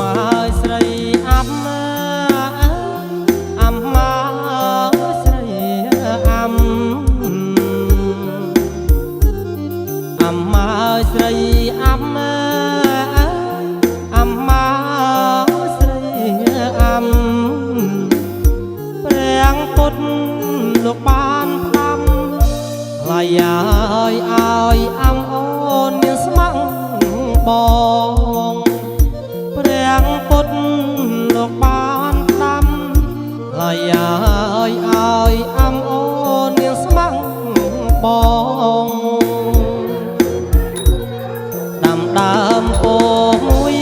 ơi srei ấm ơi srei ấm ơi srei ấm ơi srei ấm Prang put lục ban thăm lại ơi ơi ôn những măng bong Prang put lục ban thăm lại ơi ơi ôn những măng bong đầm đầm ô mũi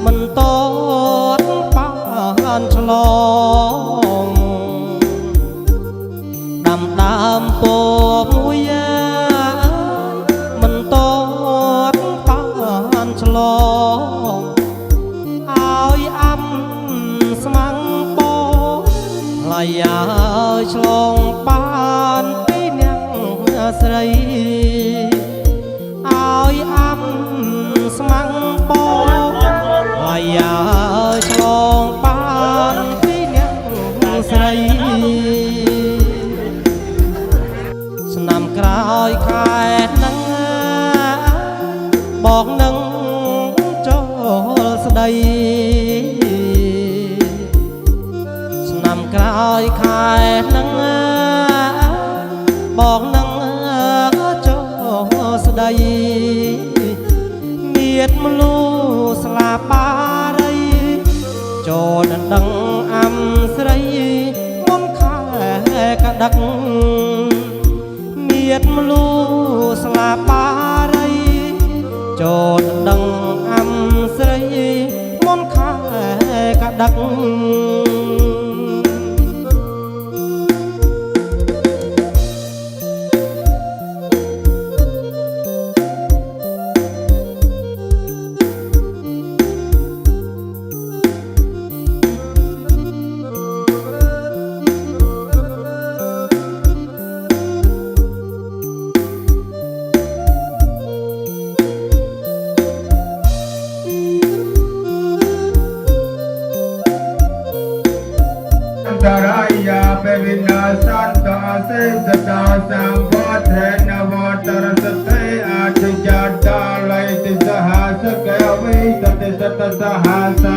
mình tốt ban chlong đầm đầm ô mũi mình tốt ban chlong ơi măng bong lại ơi chlong ban cái nhang srei ơi măng bong lại ơi chlong ban cái nhang srei năm cõi khai nắng bọt nắng cho đây năm cõi khai nắng bọt nắng cho đây miệt lu sla ba đây cho đằng srei món khai cả đất miệt lu sla ba đây cho đằng srei món khai cả đất Taraya Pevina Santa Sita Samvatena Vatarasate Atijata Laiti Sahasa Kavi Tati Sata Sahasa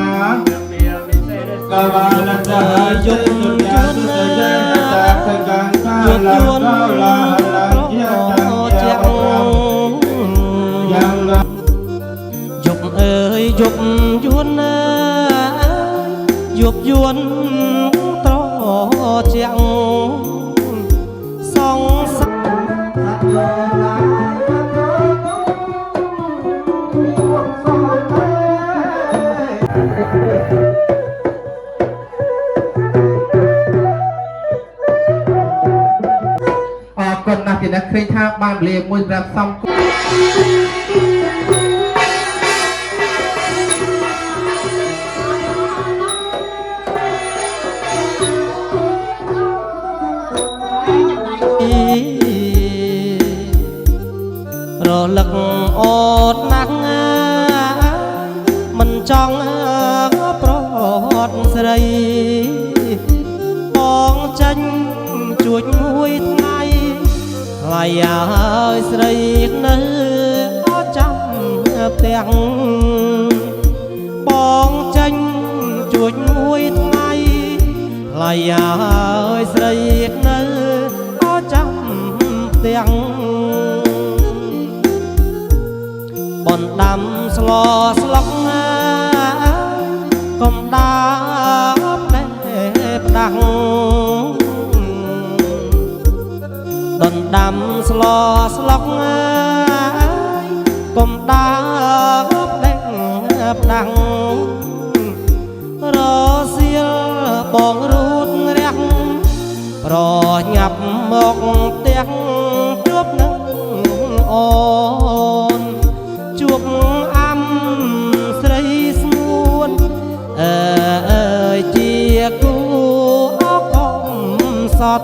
Kavalata Yuk ơi dục yuan dục yuan tro chạng song sắc còn là thì đã khơi thác ban liền môi rạp xong rồi lực ốt nắng mình trong prot srei bong tranh chuột mũi ngay lại ơi srei nơi trong tiếng bong tranh chuột mũi ngay lại ơi srei nơi trong tiếng bọn đam slo slok công đá đẹp đằng đòn đam slo slok công đá đẹp đằng rô xiêu bong rút rắc rồi nhập một tiếng trước nâng ôn chuộc srei muôn chia cu con sọt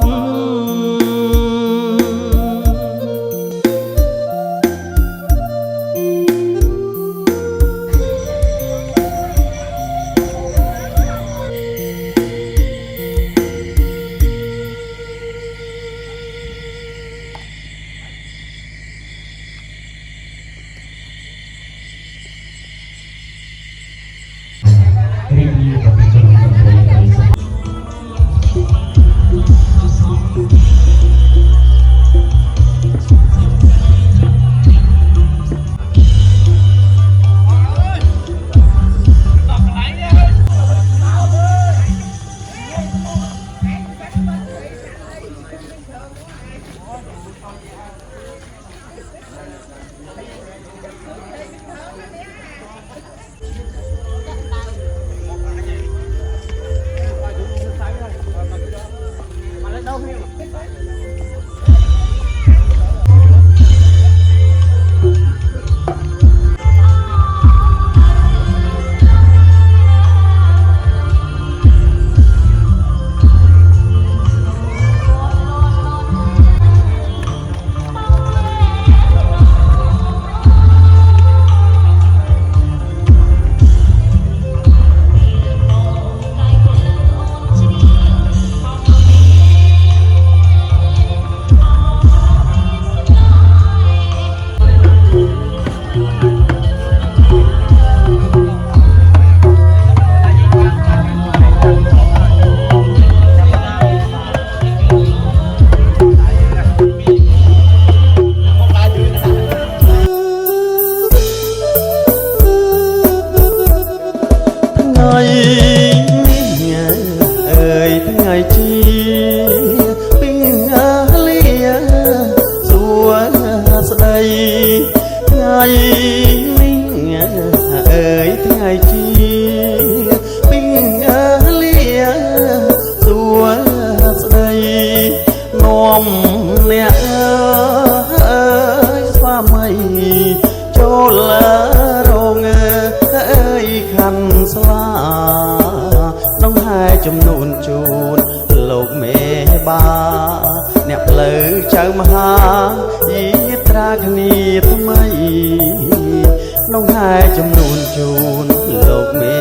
ចំនួនជូនលោកមេ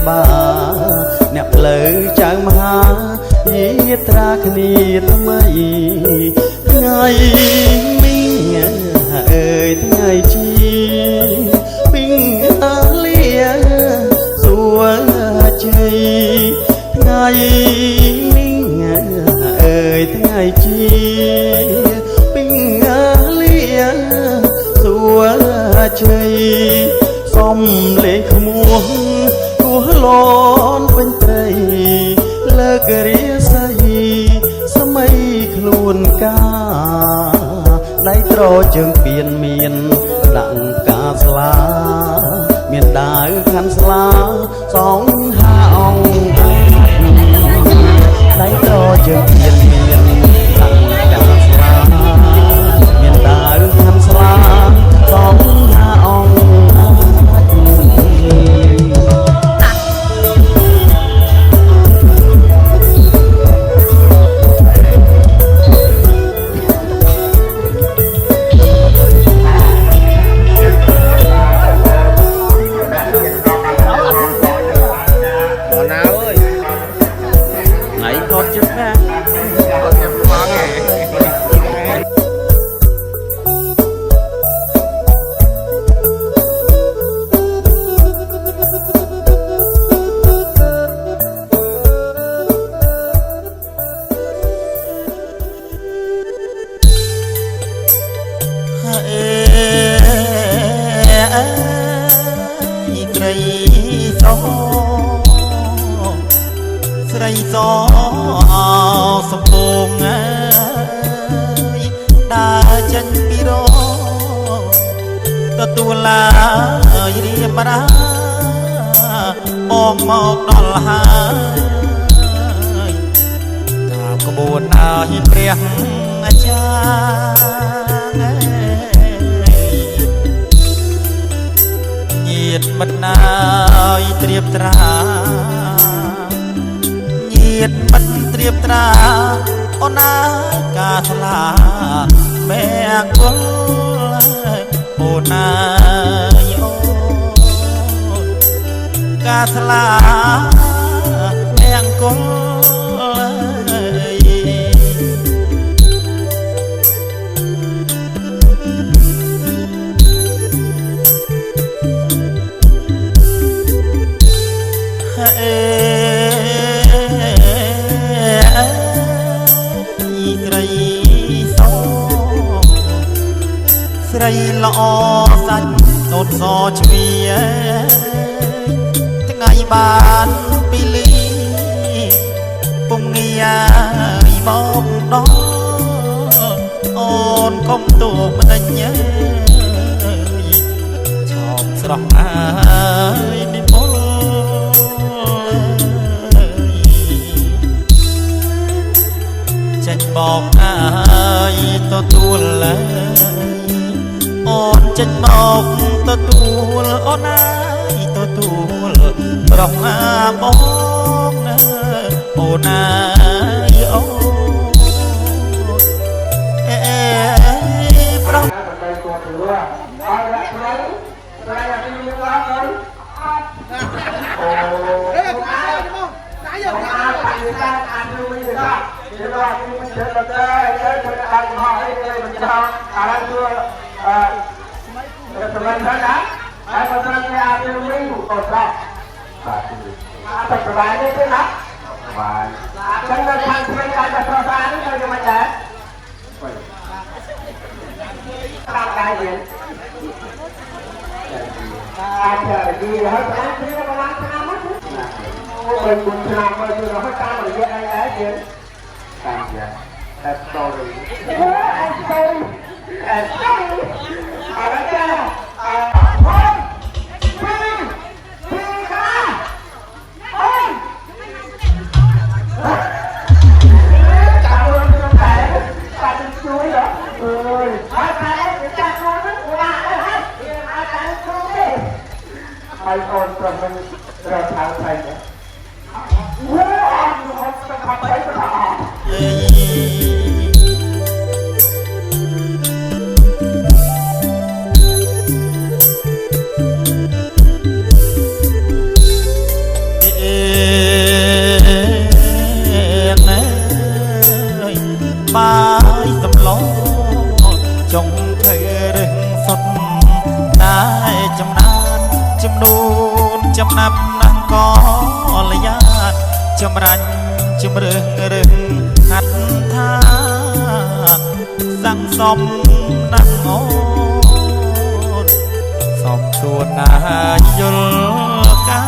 បាអ្នកផ្លូវចៅមហាយាត្រាគ្នាថ្មីថ្ងៃមីងអើយថ្ងៃជីពីងអាលៀសួជ័យថ្ងៃមីងអើយថ្ងៃជីពីងអាលៀសួជ័យសំលេងក្មួយគោះលនពេញត្រីលើករាសីសម័យខ្លួនកាដៃត្រជើងពៀនមានដាក់ផ្កាស្លាមានដាវខាន់ស្លាសងហាអង្គដៃត្រជើងពៀនមានដាក់ផ្កាស្លាមានដាវខាន់ស្លាសងហាអង្គស្រីសសំពងដើរចេញពីរទទួលឡាយរៀបរាបងមកដល់ហើយតាមក្បួនអើយព្រះអាចារ្យញាតិមិត្តណាយត្រៀបត្រាញាតិមិត្តត្រៀបត្រាអូនណាកាស្លាមែអង្គុលអូនណាអូកាស្លាមែអង្គុលស្រីល្អសាច់សូនសជ្វាថ្ងៃបានពីលីពុំងាយមកដល់អូនកុំទួម្ដេចឈប់ស្រស់អើយនិមលចេញមកអើយទទួលឡើយអូនចេញមកទទួលអូនណាយទទួលប្រងអាបងណាអូនណាយអូប្រងតែគាត់ទៅឲ្យរកត្រូវតែឲ្យមានឡើងអូអូអាយមកអាយមកតែអានមួយទេបាទគេថាគេមិនចេះទៅតែគេអាចមកឲ្យគេមិនចង់អារម្មណ៍teman saya, saya teman saya ada minggu kotak. Apa kebanyakan itu nak? Kan dah sampai ada perasaan ni kalau macam. Tak kaya. Ada di hotel ni orang sama tu. Orang pun sama tu orang sama dia aja. Kaya. Story. Story. Ada cara. Hai con from ra tháo thầy nhé. Wow, nó không thấy cái nào. ចំណាប់ណាស់ក៏លយ៉ាតចម្រាញ់ជំរឿនរឹងហាត់ថាសង្សំណាស់អូនសំសួរណាយល់កា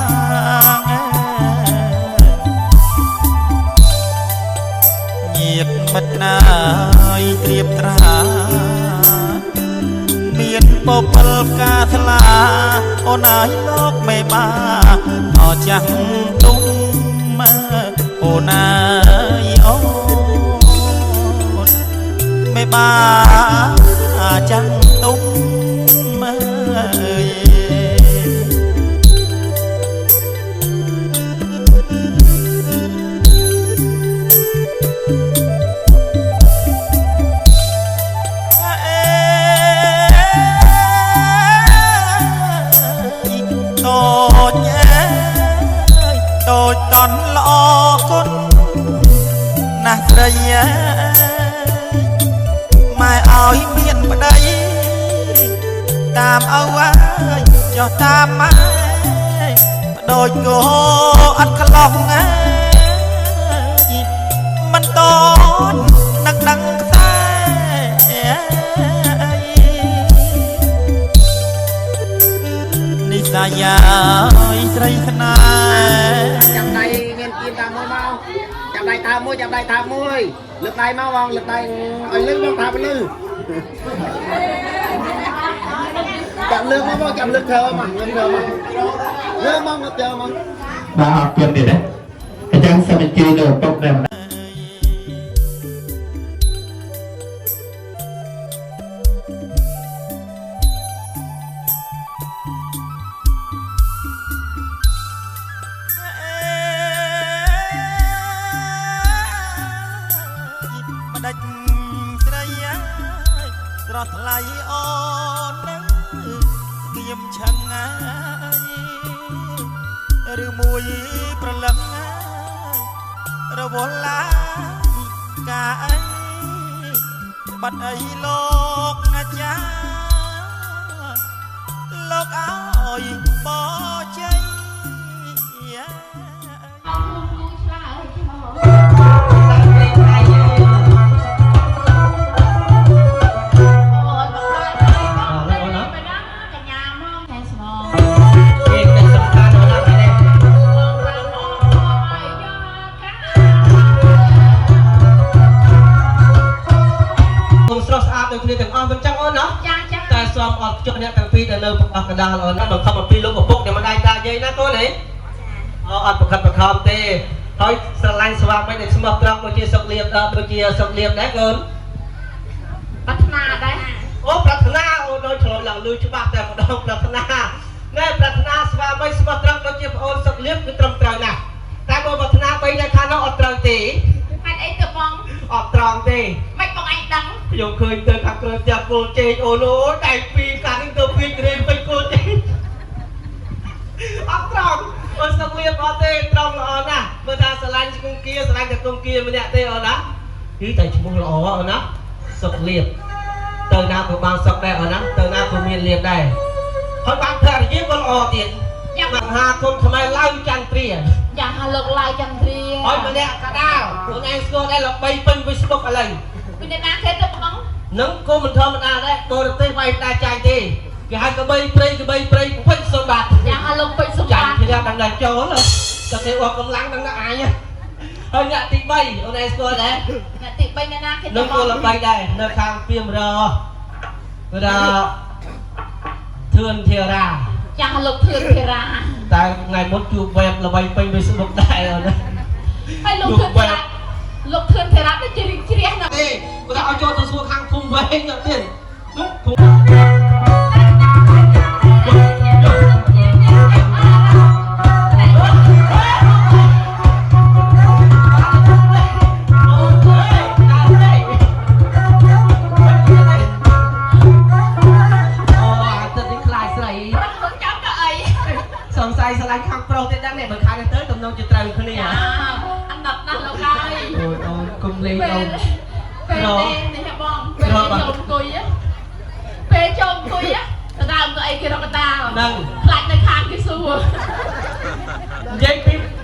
ញាតមិត្តណាយត្រៀបត្រាមានបបលកាថ្លាអូនអើយលោកមេបាអចាស់ទុំមើអូនអើយអូនមេបាចាស់ទុំមើដូចតន់ល្អគុណណាស់ស្រីម៉ែឲ្យមានប្តីតាមឪអើយចុះតាមម៉ែដូចគោអត់ក្លោះមិនតន់នឹកដឹងខ្សែនិស័យស្រីខ្នាចាំដៃមានគៀនតាមមួយមកចាំដៃតាមមួយលើកដៃមកបងលើកដៃឲ្យលឺបងថាលឺចាំលើកមកបងចាំលើកធ្វើមកលើកមកលើកមកទៅមកបាទអរគុណទៀតណាអញ្ចឹងសូមអញ្ជើញលោកពុកដែរដាច់ស្រីស្រស់ថ្លៃអូននឹងស្ងៀមឆឹងឬមួយប្រលឹងរវល់ឡាកាអីបាត់អីលោកអាចារ្យលោកឲ្យបោជ័យគ្នាទាំងអស់មិនចឹងអូនណាចាតែសូមអត់ចុះអ្នកទាំងពីរដែលនៅប្រកបកណ្ដាលអូនណាបង្ខំអំពីលោកឪពុកដែលមិនដៃតាយាយណាកូនហ៎អត់ប្រកបប្រខំទេហើយស្រឡាញ់ស្វាមីដែលស្មោះត្រង់ដូចជាសុកលៀបដូចជាសុកលៀបដែរកូនប្រាថ្នាដែរអូប្រាថ្នាអូនដូចឆ្លងឡើងលឺច្បាស់តែម្ដងប្រាថ្នាណែប្រាថ្នាស្វាមីស្មោះត្រង់ដូចជាប្អូនសុកលៀបគឺត្រឹមត្រូវណាស់តែបើប្រាថ្នាបីនៅខាងនោះអត់ត្រូវទេហេតុអីទៅបងអត់ត្រង់ទេមិនបងឯងដឹងខ្ញុំឃើញទៅខាងក្រោយផ្ទះគល់ជេកអូនអូតែពីកាលនេះទៅពីជ្រេនពេញគល់ជេកអត់ត្រង់អូនសុកលៀបអត់ទេត្រង់ល្អណាស់មើលថាស្រឡាញ់គង្គគាស្រឡាញ់តែគង្គគាម្នាក់ទេអូនណាគឺតែឈ្មោះល្អអូនណាសុកលៀបទៅណាក៏បានសុកដែរអូនណាទៅណាក៏មានលៀបដែរហើយបានភរិយាក៏ល្អទៀតយ៉ាងមហាគុណខ្មែរឡើងចន្ទ្រាយ៉ាងហាលោកឡាយចន្ទ្រាហើយម្នាក់កដាលខ្លួនឯងស្គាល់ដែរល្បីពេញ Facebook ឥឡូវពីអ្នកណាគេទៅបងនឹងគោមិនធម្មតាដែរបរទេសវាយតែចាយទេគេហៅកបីព្រៃពេញសុំបាទយ៉ាងហាលោកពេញសុំបាទចាញ់គ្នាដល់ដល់ចូលតែគេអស់កម្លាំងដល់ណាអាយហើយអ្នកទី3អូនឯងស្គាល់ដែរអ្នកទី3អ្នកណាគេនឹងគោល្បីដែរនៅខាងពីមរគឺថាធឿនធារាយ៉ាងលោកធឿនធារាតែថ្ងៃមុនជួបវេបល្បីពេញ Facebook ដែរអូនហើយលោកធឿនធារាលោកធឿនធារាទៅជ្រះណាទេគាត់ឲ្យចូលទៅសួរខាងភូមិវែងទៀតនោះភូមិสงสัยสลายខាងប្រុសទៀតដែរបើខាងទៅតំណងជាត្រូវគ្នាអាណត់ណាស់លោកហើយអូនគុំលេងអូនពេលនេះបងពេលចូលអង្គុយទៅដើមទៅអីគេរកតាហ្នឹងខ្លាចនៅខាងគេសួរ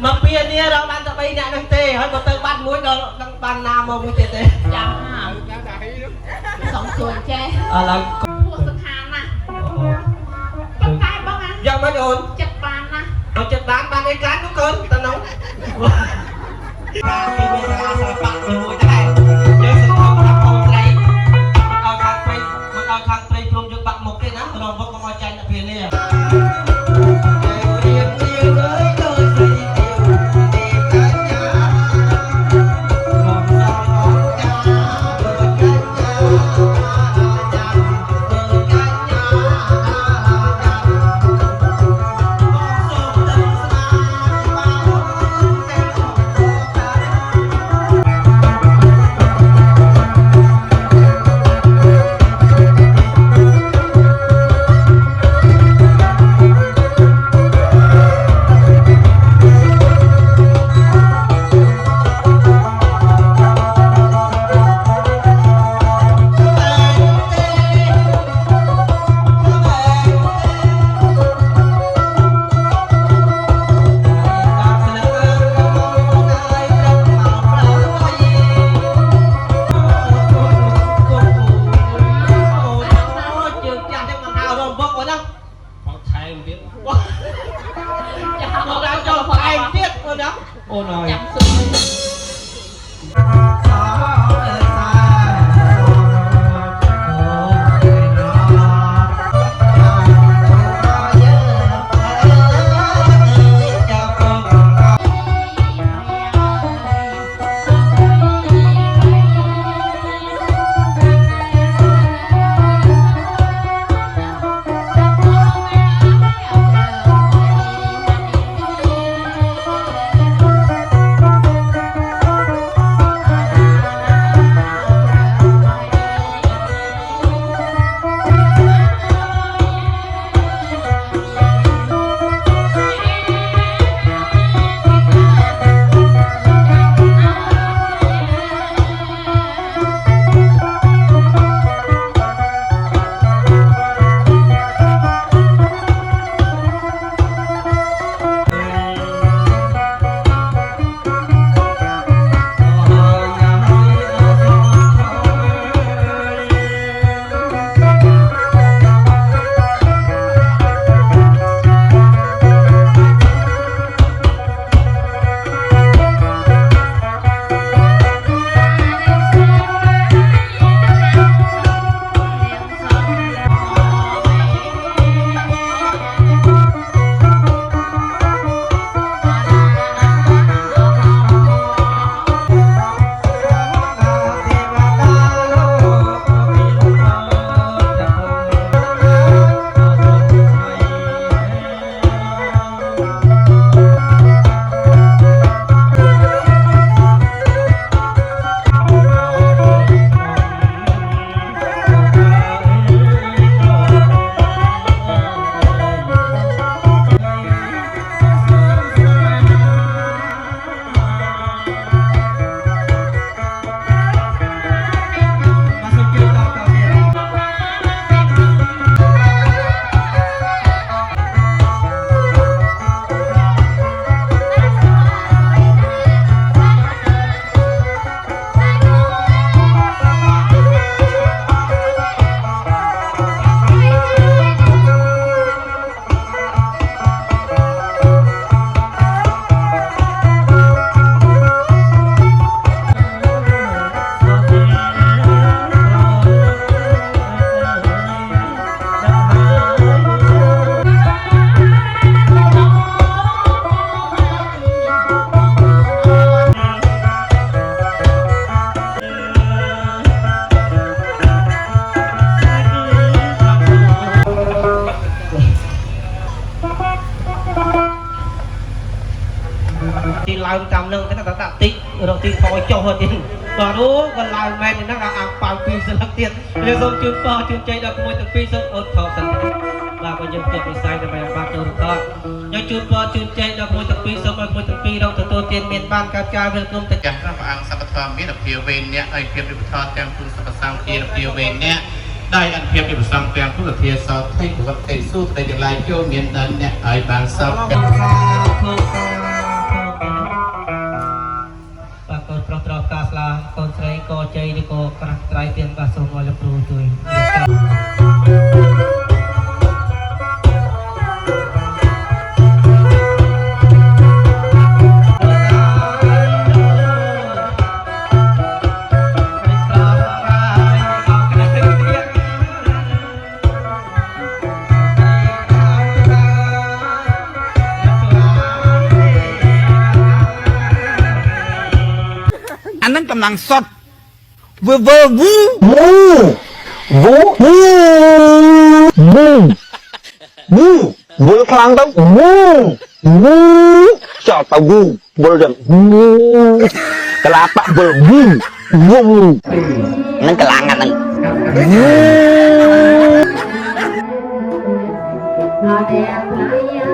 mà bia nia đó ban tập bay nè đang tê hỏi một tơ ban muối đó đang ban nam mà muối tê tê chẳng hả sống chuồn che là mua sân hàng nè con tay bông á giờ mới ổn chặt bàn nè còn chật bán ban cái cán của con ta nóng khi bây giờ là bạn về muối thế này nhớ sự thông thẳng hồn tây một ao thang tây luôn cho bạn một cái nát rồi vô con trai đặc biệt này ôi nói thì làm tầm nâng cái nó tạo tích rồi thì thôi cho hơn thì và đó còn làm men thì nó là ăn bao pin sẽ lắc tiền nên xong chuyên chơi được môi từ pin xong ớt thọ sẵn và có những việc bị sai thì phải bắt đầu thôi nhưng chuyên chơi được môi từ pin xong rồi môi từ pin đâu từ tôi tiền miền ban cao cao về công ty chẳng là ăn sắp thơm biết được nhiều bên nhé ai phiền được thọ tem tu sắp sang kia được nhiều bên nhé đây anh phiền được sang tem tu được thiệt sao thấy của các thầy su đây được lại cho miền đất nhé ai bàn sao ប្រាក់ត្រៃទៀនបាទសូមឲ្យលោកគ្រូជួយ อันนั้นกำลังสดเวอร์วูวูคลังต้องวูจอดตะวูบลจังวูกลาปะบลวูนั่นกลางอันนั้น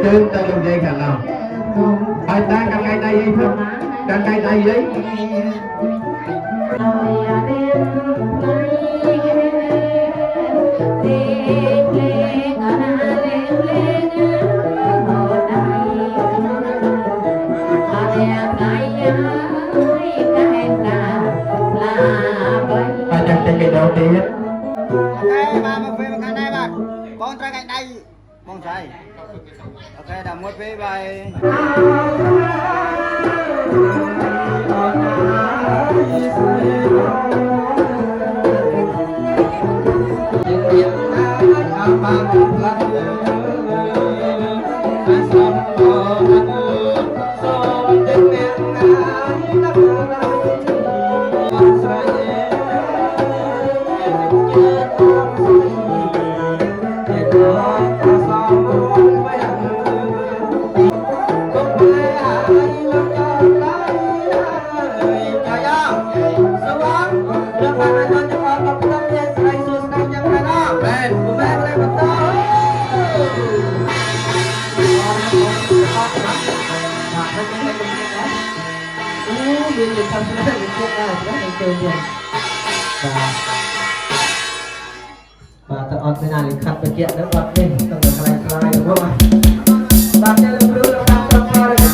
Chơi tay trong dây khả nào Bài ta cầm cây tay dây không Cầm cây tay dây Bài chân chân cây đầu tiên Ok bà một phê một khăn đây bà Con trai cạnh đây Con trai Ok đã một phê bài Và tự ổn thế nào thì khăn phải kiện nữa bật lên Tầm được khai đúng không ạ Bạn sẽ lưu lưu là bạn tâm hoa đây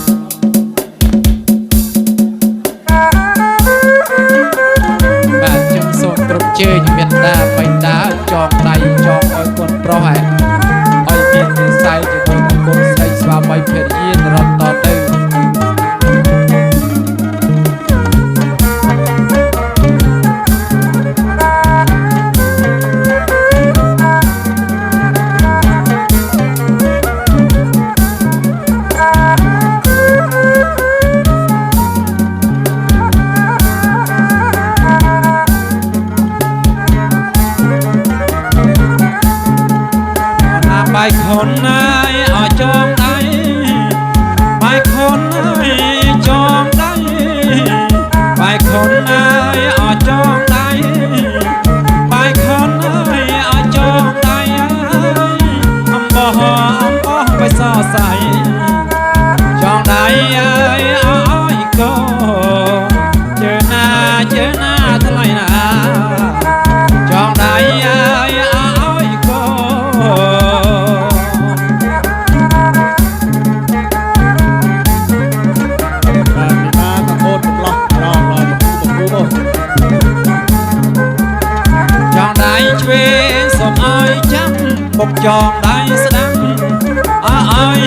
បាទចឹងសូមគ្រប់ជើញមានតាបៃតាចងដៃចងឲ្យកូនប្រុសឲ្យមាននិស្ស័យជាមួយនឹងកូនស្រីស្វាមីភរិយារត់តទៅ bài khôn ai ở trong đây bài khôn ai trong đây bài khôn ai ở trong đây bài khôn ai ở trong đây ông bỏ phải so sánh trong đây ơi ơi cô chờ na thế này nè trong đây ơi ơi cô một tròn đáy sẵn ơi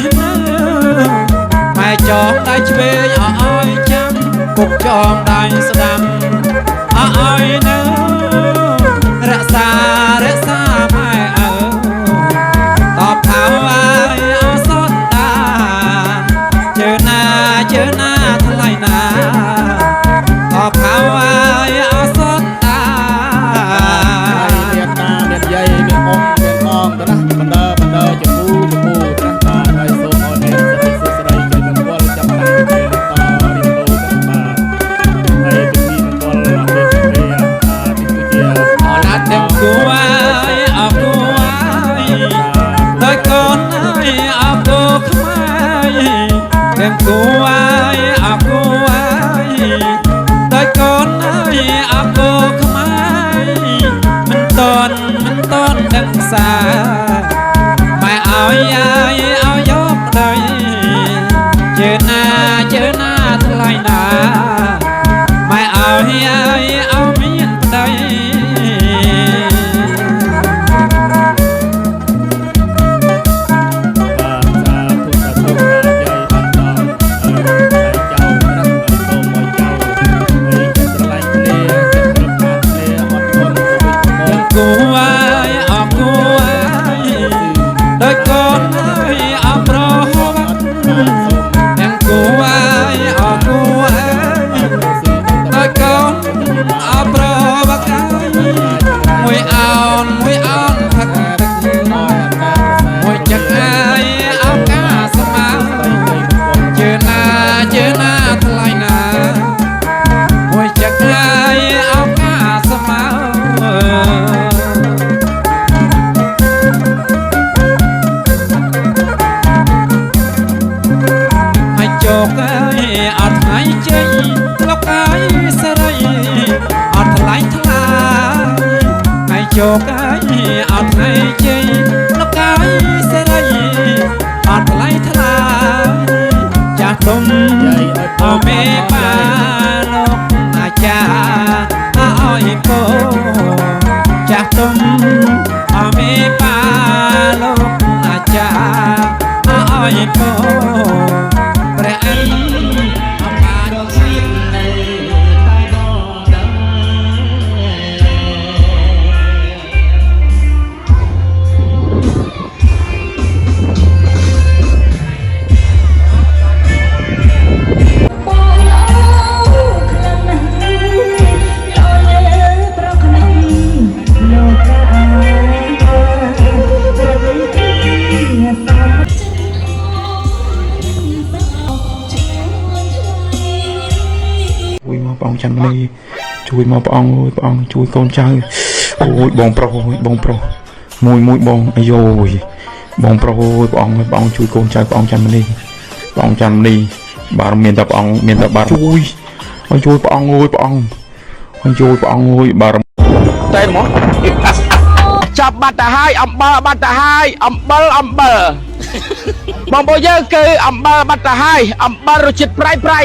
mẹ tròn đáy chuê ơi chăm một tròn đáy sẵn ơi rẽ xa mẹ tọp thảo ai xót ta chờ na thân lại na tọp thảo ai xót ta miền na miền dây miền ôngបណ្ដើចំពូប្រាស់បាទហើយសូមអរគុណសរិទ្ធសស្រីជួយបង្គាល់ចាំតែពេលតរៀនលោទាំងបាទហើយពិធីបង្គាល់អរគុណព្រះនេះគឺជាអរណាស់ទាំងគួរអរគួរដោយកូនអរគួរខ្មែរទាំងគួរអរគួរដោយកូនអរគួរខ្មែរមិនតន់ដឹងសាម៉ែឲ្យយកប្តីជើណាថ្លៃណាម៉ែឲ្យមានប្តី កអត់ថ្ងៃជ័យលោកកាយសេរីអត់ថ្លៃថ្លាថ្ងៃជោគអត់ថ្ងៃជ័យលោកកាយសេរីអត់ថ្លៃថ្លាចាស់ទុំអមេបាលោកអាចារ្យអើយពោចាស់ទុំអមេបាលោកអាចារ្យអើយពោព្រះអញអបារកស្រីនៅតែដងដឹង ជួយមកបងចាំនេះជួយមកព្រះអង្គអើយព្រះអង្គជួយកូនចៅអូយបងប្រុសអូយបងប្រុសមួយបងអាយយបងប្រុសអូយព្រះអង្គជួយកូនចៅព្រះអង្គចាំនេះព្រះអង្គចាំនេះបាទមានតែព្រះអង្គមានតែបាទជួយឲ្យជួយព្រះអង្គអើយព្រះអង្គឲ្យជួយព្រះអង្គអើយបាទតែហ្មងចាប់បាត់ទៅហើយអំបិលបាត់ទៅហើយអំបិលបងប្អូនយើងគឺអំបិលបាត់ទៅហើយអំបិលរសជាតិប្រៃ